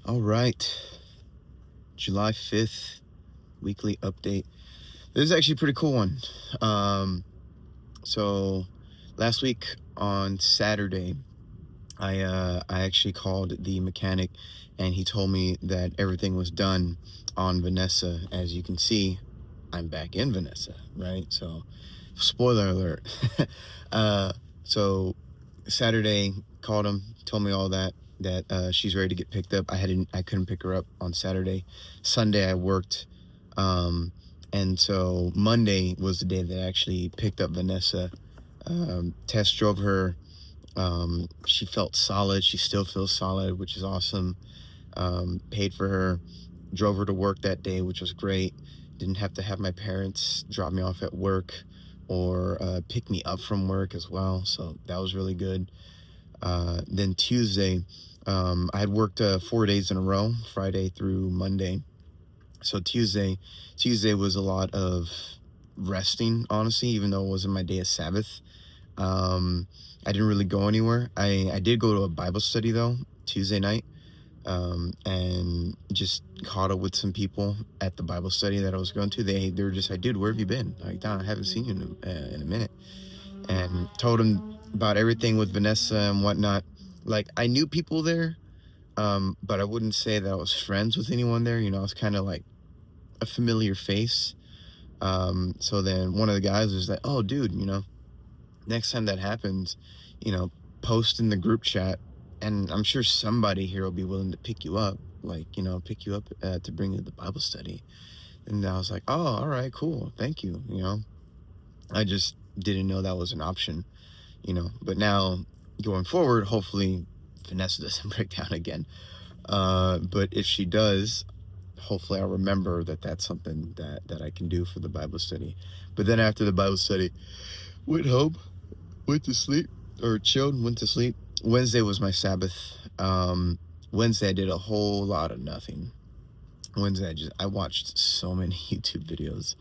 All right, July 5th, weekly update. This is actually a pretty cool one. Um, so last week on Saturday, I actually called the mechanic, and he told me that everything was done on Vanessa. As you can see, I'm back in Vanessa, right? So, spoiler alert. uh, so Saturday, called him, told me all that she's ready to get picked up. I couldn't pick her up on Saturday. Sunday I worked, um, and so Monday was the day that I actually picked up Vanessa. Test drove her. She felt solid. She still feels solid, which is awesome. Paid for her, drove her to work that day, which was great. Didn't have to have my parents drop me off at work or pick me up from work as well. So that was really good. Then Tuesday, I had worked 4 days in a row, Friday through Monday. So Tuesday was a lot of resting, honestly, even though it wasn't my day of Sabbath. I didn't really go anywhere. I did go to a Bible study though, Tuesday night, and just caught up with some people at the Bible study that I was going to. They were just like, dude, where have you been? Like, Don, I haven't seen you in a minute. And told them about everything with Vanessa and whatnot. Like, I knew people there, but I wouldn't say that I was friends with anyone there. I was kind of like a familiar face. So then one of the guys was like, oh, dude, next time that happens, you know, post in the group chat, and I'm sure somebody here will be willing to pick you up, like, pick you up to bring you to the Bible study. And I was like, oh, all right, cool. Thank you. I just didn't know that was an option, but now going forward, hopefully Vanessa doesn't break down again. But if she does, hopefully I'll remember that that's something that I can do for the Bible study. But then after the Bible study, went home, went to sleep, or chilled, went to sleep. Wednesday was my Sabbath. Wednesday I did a whole lot of nothing. Wednesday I watched so many YouTube videos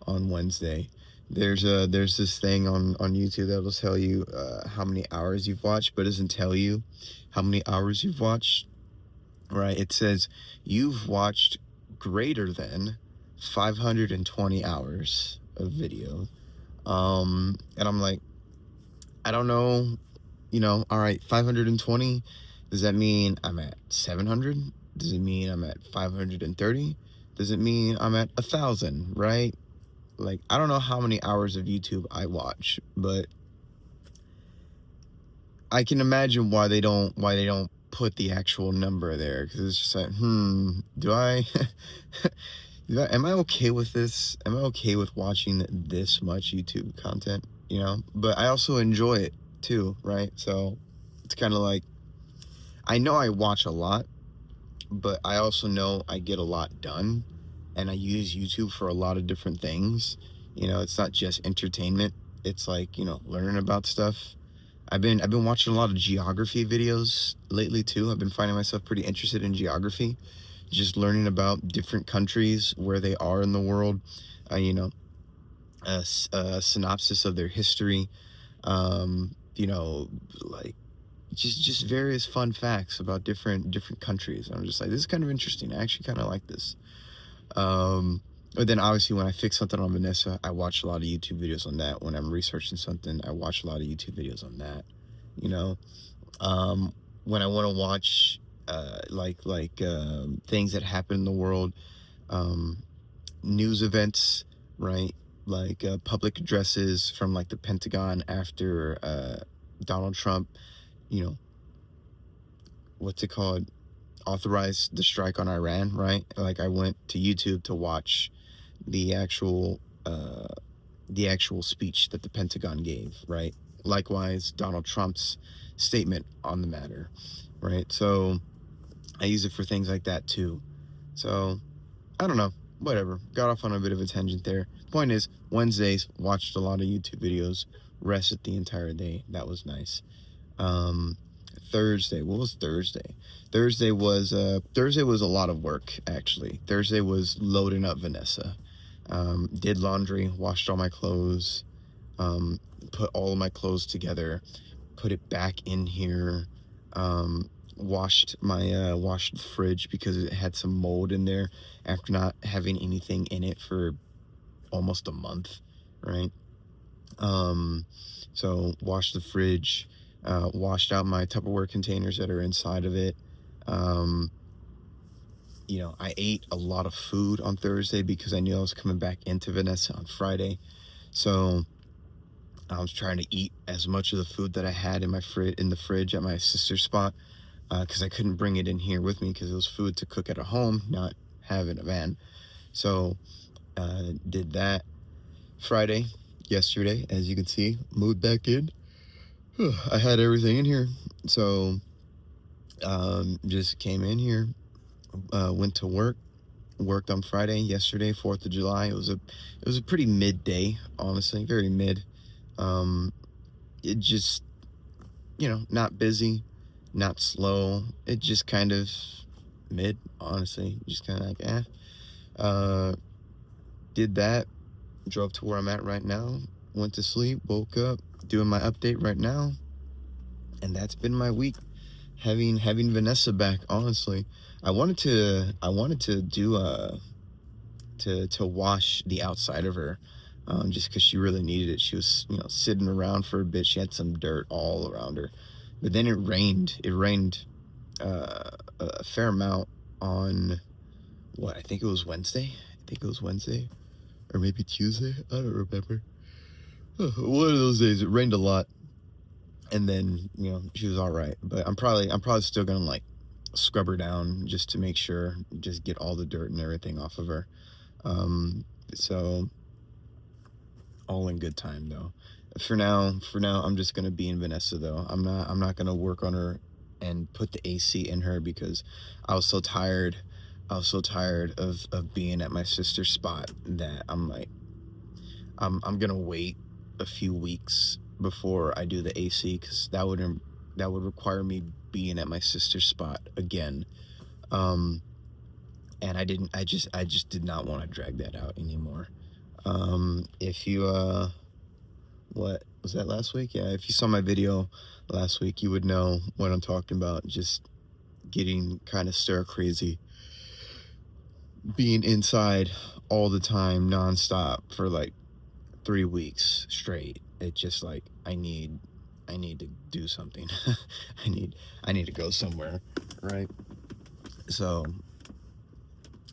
on Wednesday. There's this thing on YouTube that will tell you how many hours you've watched, but doesn't tell you how many hours you've watched. Right? It says you've watched greater than 520 hours of video. And I'm like, I don't know, all right, 520, does that mean I'm at 700? Does it mean I'm at 530? Does it mean I'm at 1,000, right? Like, I don't know how many hours of YouTube I watch, but I can imagine why they don't put the actual number there, because it's just like, do I, am I okay with this? Am I okay with watching this much YouTube content? But I also enjoy it too, right? So it's kind of like, I know I watch a lot, but I also know I get a lot done, and I use YouTube for a lot of different things. It's not just entertainment. It's like, learning about stuff. I've been watching a lot of geography videos lately too. I've been finding myself pretty interested in geography, just learning about different countries, where they are in the world, a synopsis of their history, like just various fun facts about different countries. I'm just like, this is kind of interesting. I actually kind of like this. But then obviously when I fix something on Vanessa, I watch a lot of YouTube videos on that. When I'm researching something, I watch a lot of YouTube videos on that. You know, when I want to watch things that happen in the world, um, news events, right? Like public addresses from like the Pentagon after Donald Trump, you know, what's it called? Authorized the strike on Iran, right? Like, I went to YouTube to watch the actual speech that the Pentagon gave, right? Likewise, Donald Trump's statement on the matter, right? So I use it for things like that too. So I don't know, whatever. Got off on a bit of a tangent there. Point is, Wednesdays, watched a lot of YouTube videos, rested the entire day. That was nice. Thursday, what was Thursday? Thursday was a lot of work, actually. Thursday was loading up Vanessa. Did laundry, washed all my clothes, put all of my clothes together, put it back in here, washed my washed fridge because it had some mold in there after not having anything in it for almost a month, right? Um, so washed the fridge, washed out my Tupperware containers that are inside of it. Um, I ate a lot of food on Thursday because I knew I was coming back into Vanessa on Friday. So I was trying to eat as much of the food that I had in the fridge at my sister's spot, because I couldn't bring it in here with me because it was food to cook at a home, not have in a van. So did that Friday, yesterday, as you can see, moved back in. I had everything in here, so just came in here, went to work, worked on Friday, yesterday, 4th of July. It was a pretty midday, honestly, very mid. Um, it just, not busy, not slow. It just kind of mid, honestly, just kind of like, eh. Did that, drove to where I'm at right now, went to sleep, woke up, doing my update right now, and that's been my week. Having Vanessa back, honestly, I wanted to do to wash the outside of her, just because she really needed it. She was sitting around for a bit. She had some dirt all around her, but then it rained. It rained a fair amount on what I think it was Wednesday. I think it was Wednesday or maybe Tuesday. I don't remember. One of those days it rained a lot, and then she was all right. But I'm probably still gonna like scrub her down just to make sure, just get all the dirt and everything off of her. So all in good time though. For now, I'm just gonna be in Vanessa though. I'm not gonna work on her and put the AC in her because I was so tired. I was so tired of being at my sister's spot that I'm like, I'm gonna wait a few weeks before I do the AC, because that would require me being at my sister's spot again. Um, and I just did not want to drag that out anymore. If you what was that last week? Yeah, if you saw my video last week, you would know what I'm talking about. Just getting kind of stir crazy, being inside all the time, nonstop for like 3 weeks straight. It just like I need to do something. I need I need to go somewhere, right? So,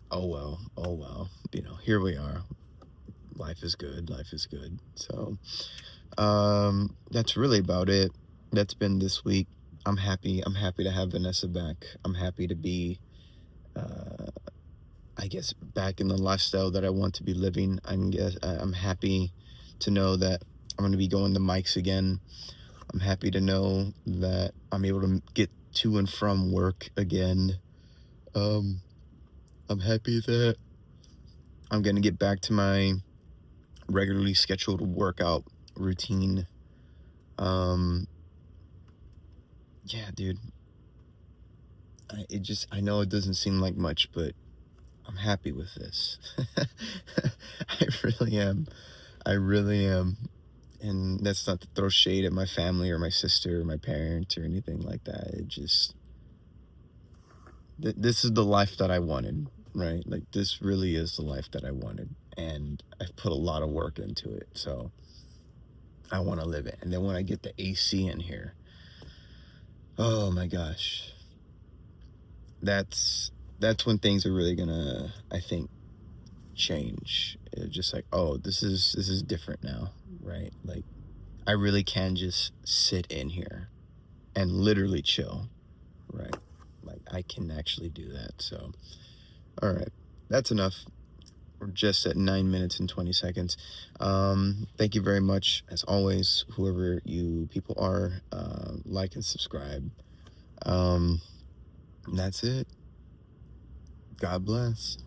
oh well, oh well. Here we are. Life is good. Life is good. So, that's really about it. That's been this week. I'm happy. I'm happy to have Vanessa back. I'm happy to be, uh, I guess, back in the lifestyle that I want to be living. I'm happy to know that I'm going to be going to Mike's again. I'm happy to know that I'm able to get to and from work again. Um, I'm happy that I'm going to get back to my regularly scheduled workout routine. Um, yeah, dude. I know it doesn't seem like much, but I'm happy with this. I really am. I really am. And that's not to throw shade at my family or my sister or my parents or anything like that. It just, this is the life that I wanted, right? Like, this really is the life that I wanted. And I've put a lot of work into it. So I want to live it. And then when I get the AC in here, oh my gosh, that's when things are really gonna, I think, change. It's just like, oh, this is different now, right? Like, I really can just sit in here and literally chill, right? Like, I can actually do that. So, all right, that's enough. We're just at 9 minutes and 20 seconds. Thank you very much, as always, whoever you people are. Like and subscribe. And that's it. God bless.